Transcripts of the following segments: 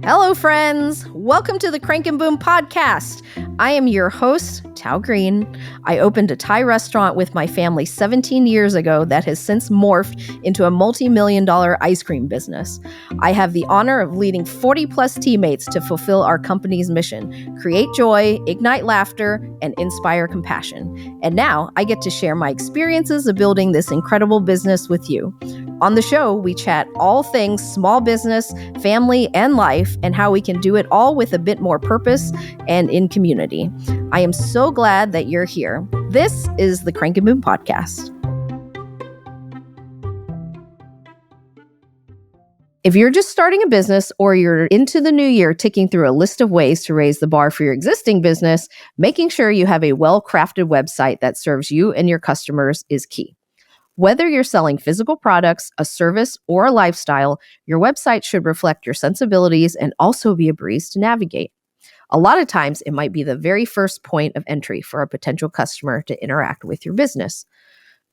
Hello, friends. Welcome to the Crank and Boom podcast. I am your host, Tao Green. I opened a Thai restaurant with my family 17 years ago that has since morphed into a multi-million-dollar ice cream business. I have the honor of leading 40-plus teammates to fulfill our company's mission, create joy, ignite laughter, and inspire compassion. And now I get to share my experiences of building this incredible business with you. On the show, we chat all things small business, family, and life, and how we can do it all with a bit more purpose and in community. I am so glad that you're here. This is the Crank and Boom podcast. If you're just starting a business or you're into the new year ticking through a list of ways to raise the bar for your existing business, making sure you have a well-crafted website that serves you and your customers is key. Whether you're selling physical products, a service, or a lifestyle, your website should reflect your sensibilities and also be a breeze to navigate. A lot of times, it might be the very first point of entry for a potential customer to interact with your business.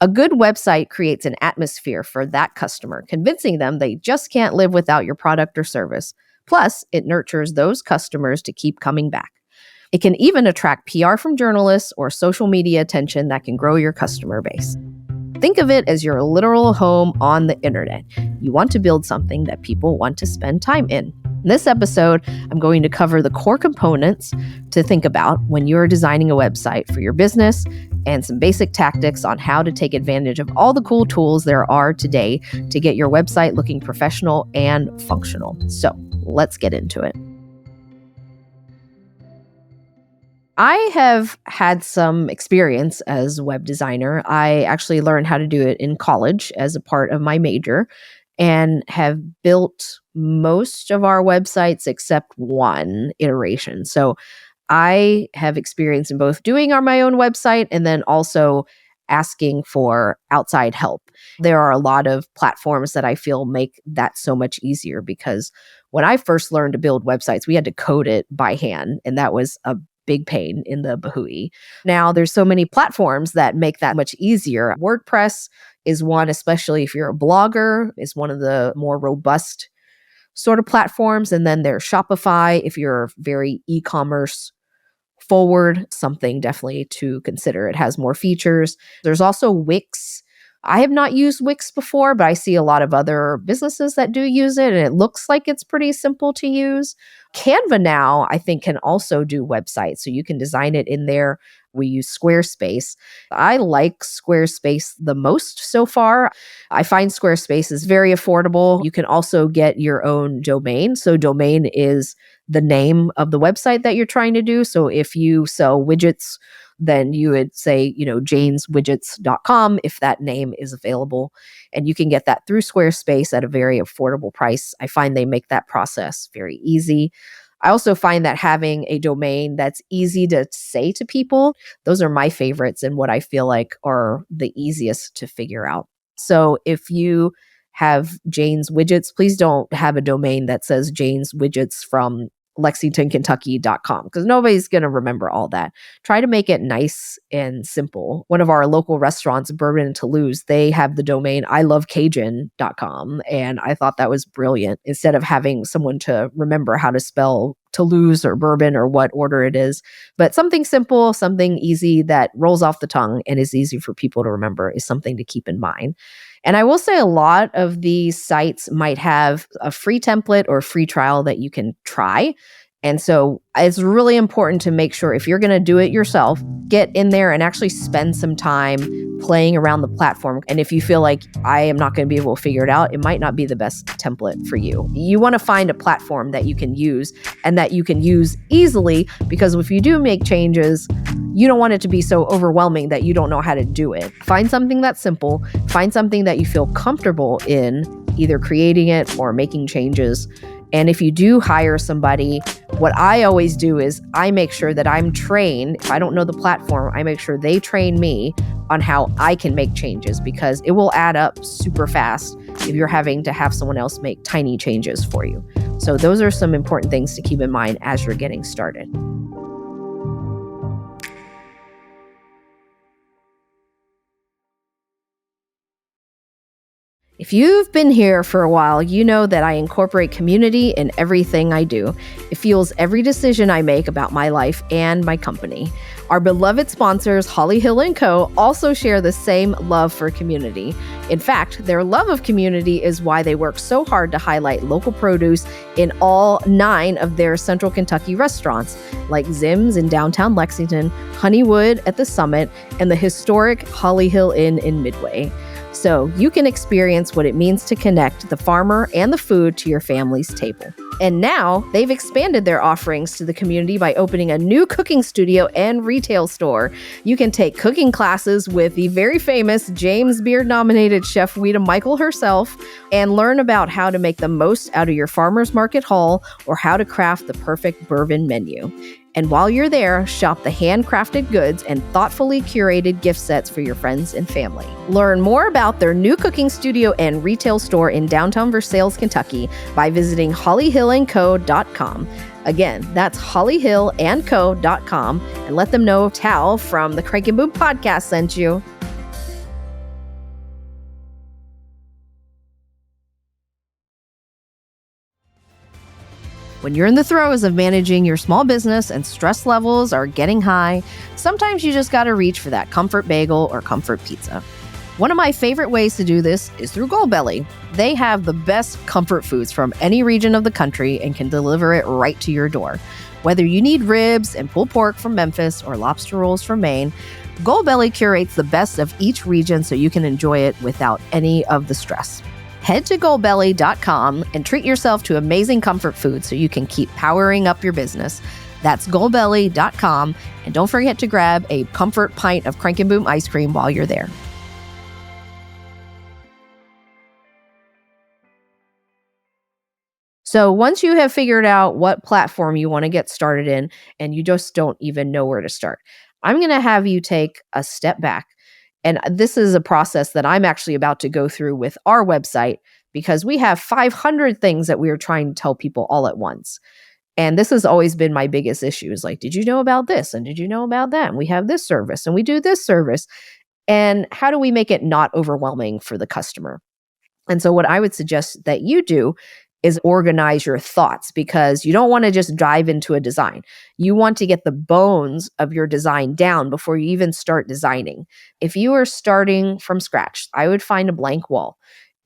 A good website creates an atmosphere for that customer, convincing them they just can't live without your product or service. Plus, it nurtures those customers to keep coming back. It can even attract PR from journalists or social media attention that can grow your customer base. Think of it as your literal home on the internet. You want to build something that people want to spend time in. In this episode, I'm going to cover the core components to think about when you're designing a website for your business and some basic tactics on how to take advantage of all the cool tools there are today to get your website looking professional and functional. So let's get into it. I have had some experience as a web designer. I actually learned how to do it in college as a part of my major and have built most of our websites except one iteration. So I have experience in both doing my own website and then also asking for outside help. There are a lot of platforms that I feel make that so much easier because when I first learned to build websites, we had to code it by hand, and that was a big pain in the bahooey. Now there's so many platforms that make that much easier. WordPress is one, especially if you're a blogger, is one of the more robust sort of platforms. And then there's Shopify if you're very e-commerce forward, something definitely to consider. It has more features. There's also Wix. I have not used Wix before, but I see a lot of other businesses that do use it, and it looks like it's pretty simple to use. Canva now, I think, can also do websites, so you can design it in there. We use Squarespace. I like Squarespace the most so far. I find Squarespace is very affordable. You can also get your own domain. So domain is the name of the website that you're trying to do. So if you sell widgets, then you would say, janeswidgets.com if that name is available. And you can get that through Squarespace at a very affordable price. I find they make that process very easy. I also find that having a domain that's easy to say to people, those are my favorites and what I feel like are the easiest to figure out. So if you have Jane's Widgets, please don't have a domain that says Jane's Widgets from LexingtonKentucky.com because nobody's going to remember all that. Try to make it nice and simple. One of our local restaurants, Bourbon and Toulouse, they have the domain ilovecajun.com, and I thought that was brilliant. Instead of having someone to remember how to spell Toulouse or bourbon or what order it is, but something simple, something easy that rolls off the tongue and is easy for people to remember is something to keep in mind. And I will say a lot of these sites might have a free template or free trial that you can try. And so it's really important to make sure if you're going to do it yourself, get in there and actually spend some time playing around the platform. And if you feel like I am not going to be able to figure it out, it might not be the best template for you. You want to find a platform that you can use and that you can use easily, because if you do make changes, you don't want it to be so overwhelming that you don't know how to do it. Find something that's simple, find something that you feel comfortable in, either creating it or making changes. And if you do hire somebody, what I always do is I make sure that I'm trained. If I don't know the platform, I make sure they train me on how I can make changes, because it will add up super fast if you're having to have someone else make tiny changes for you. So those are some important things to keep in mind as you're getting started. If you've been here for a while, you know that I incorporate community in everything I do. It fuels every decision I make about my life and my company. Our beloved sponsors, Holly Hill & Co., also share the same love for community. In fact, their love of community is why they work so hard to highlight local produce in all 9 of their Central Kentucky restaurants, like Zim's in downtown Lexington, Honeywood at the Summit, and the historic Holly Hill Inn in Midway. So you can experience what it means to connect the farmer and the food to your family's table. And now they've expanded their offerings to the community by opening a new cooking studio and retail store. You can take cooking classes with the very famous James Beard-nominated Chef Weta Michael herself and learn about how to make the most out of your farmer's market haul or how to craft the perfect bourbon menu. And while you're there, shop the handcrafted goods and thoughtfully curated gift sets for your friends and family. Learn more about their new cooking studio and retail store in downtown Versailles, Kentucky by visiting hollyhillandco.com. Again, that's hollyhillandco.com, and let them know Tal from the Crank and Boom podcast sent you. When you're in the throes of managing your small business and stress levels are getting high, sometimes you just gotta reach for that comfort bagel or comfort pizza. One of my favorite ways to do this is through Goldbelly. They have the best comfort foods from any region of the country and can deliver it right to your door. Whether you need ribs and pulled pork from Memphis or lobster rolls from Maine, Goldbelly curates the best of each region so you can enjoy it without any of the stress. Head to goldbelly.com and treat yourself to amazing comfort food so you can keep powering up your business. That's goldbelly.com. And don't forget to grab a comfort pint of Crank and Boom ice cream while you're there. So once you have figured out what platform you want to get started in and you just don't even know where to start, I'm going to have you take a step back. And this is a process that I'm actually about to go through with our website because we have 500 things that we are trying to tell people all at once. And this has always been my biggest issue is like, did you know about this? And did you know about that? And we have this service and we do this service. And how do we make it not overwhelming for the customer? And so what I would suggest that you do is organize your thoughts because you don't want to just dive into a design. You want to get the bones of your design down before you even start designing. If you are starting from scratch, I would find a blank wall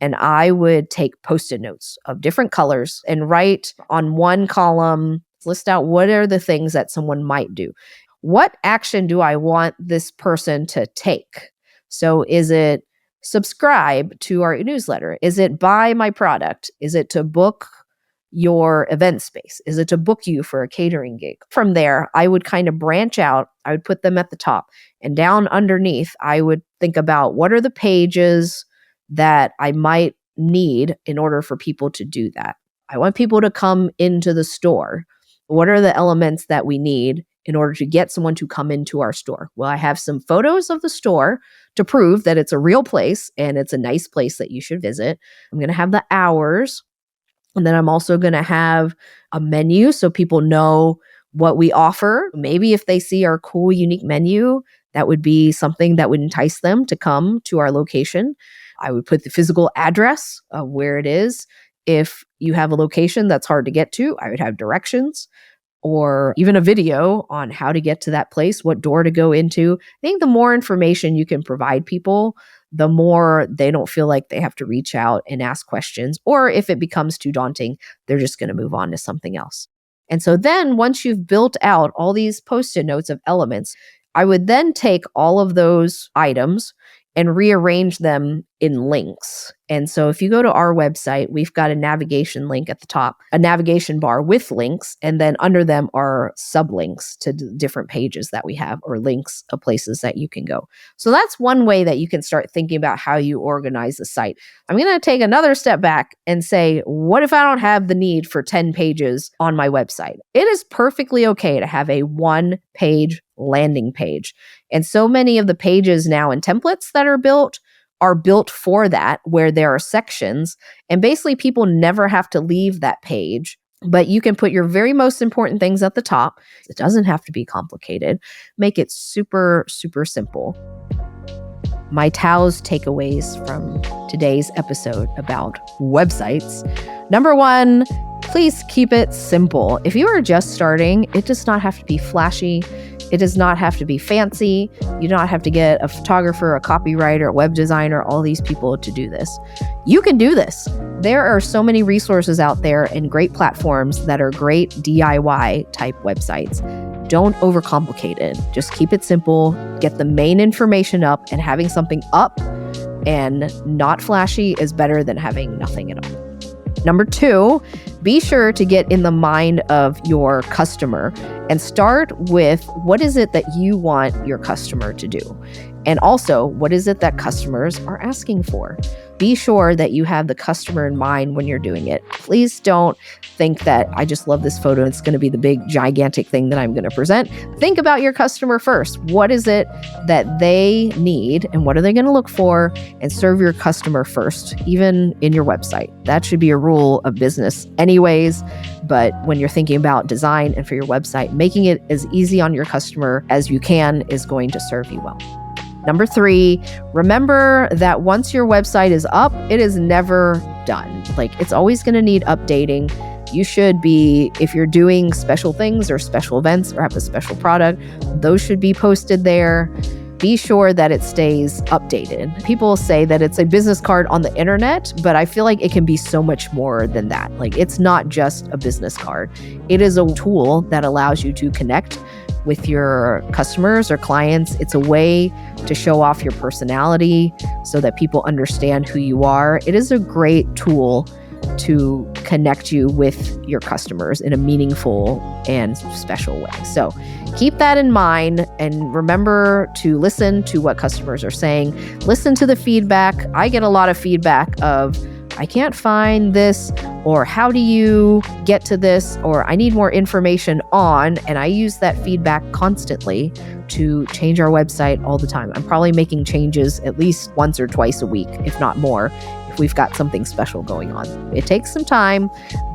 and I would take Post-it notes of different colors and write on one column, list out what are the things that someone might do. What action do I want this person to take? So is it subscribe to our newsletter? Is it buy my product? Is it to book your event space? Is it to book you for a catering gig? From there, I would kind of branch out. I would put them at the top and down underneath, I would think about what are the pages that I might need in order for people to do that. I want people to come into the store. What are the elements that we need in order to get someone to come into our store? Well, I have some photos of the store to prove that it's a real place and it's a nice place that you should visit. I'm going to have the hours. And then I'm also going to have a menu so people know what we offer. Maybe if they see our cool, unique menu, that would be something that would entice them to come to our location. I would put the physical address of where it is. If you have a location that's hard to get to, I would have directions or even a video on how to get to that place, what door to go into. I think the more information you can provide people, the more they don't feel like they have to reach out and ask questions. Or if it becomes too daunting, they're just going to move on to something else. And so then once you've built out all these Post-it notes of elements, I would then take all of those items and rearrange them in links. And so if you go to our website, we've got a navigation link at the top, a navigation bar with links, and then under them are sublinks to different pages that we have or links of places that you can go. So that's one way that you can start thinking about how you organize the site. I'm going to take another step back and say, what if I don't have the need for 10 pages on my website? It is perfectly okay to have a one-page landing page. And so many of the pages now and templates that are built for that, where there are sections. And basically people never have to leave that page, but you can put your very most important things at the top. It doesn't have to be complicated. Make it super, super simple. My Tao's takeaways from today's episode about websites. Number 1, please keep it simple. If you are just starting, it does not have to be flashy. It does not have to be fancy. You do not have to get a photographer, a copywriter, a web designer, all these people to do this. You can do this. There are so many resources out there and great platforms that are great DIY type websites. Don't overcomplicate it. Just keep it simple. Get the main information up, and having something up and not flashy is better than having nothing at all. Number 2, be sure to get in the mind of your customer and start with what is it that you want your customer to do? And also, what is it that customers are asking for? Be sure that you have the customer in mind when you're doing it. Please don't think that I just love this photo, it's going to be the big gigantic thing that I'm going to present. Think about your customer first. What is it that they need and what are they going to look for? And serve your customer first, even in your website. That should be a rule of business anyways. But when you're thinking about design and for your website, making it as easy on your customer as you can is going to serve you well. Number 3, remember that once your website is up, it is never done. It's always going to need updating. You should be, if you're doing special things or special events or have a special product, those should be posted there. Be sure that it stays updated. People say that it's a business card on the internet, but I feel like it can be so much more than that. It's not just a business card. It is a tool that allows you to connect with your customers or clients. It's a way to show off your personality so that people understand who you are. It is a great tool to connect you with your customers in a meaningful and special way. So keep that in mind and remember to listen to what customers are saying. Listen to the feedback. I get a lot of feedback of, I can't find this, or how do you get to this, or I need more information on, and I use that feedback constantly to change our website all the time. I'm probably making changes at least once or twice a week, if not more, if we've got something special going on. It takes some time,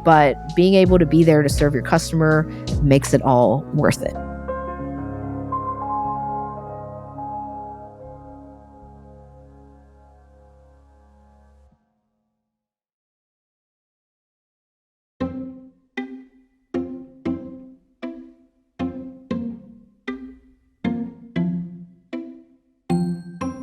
but being able to be there to serve your customer makes it all worth it.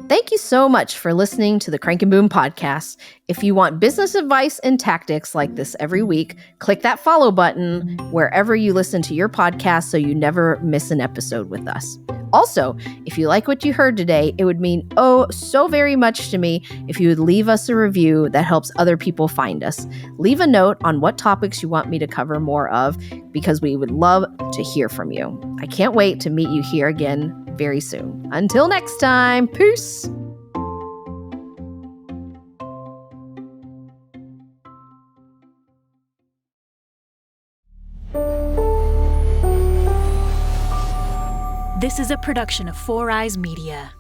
Thank you so much for listening to the Crank and Boom podcast. If you want business advice and tactics like this every week, click that follow button wherever you listen to your podcast so you never miss an episode with us. Also, if you like what you heard today, it would mean so very much to me if you would leave us a review that helps other people find us. Leave a note on what topics you want me to cover more of, because we would love to hear from you. I can't wait to meet you here again very soon. Until next time, peace. This is a production of Four Eyes Media.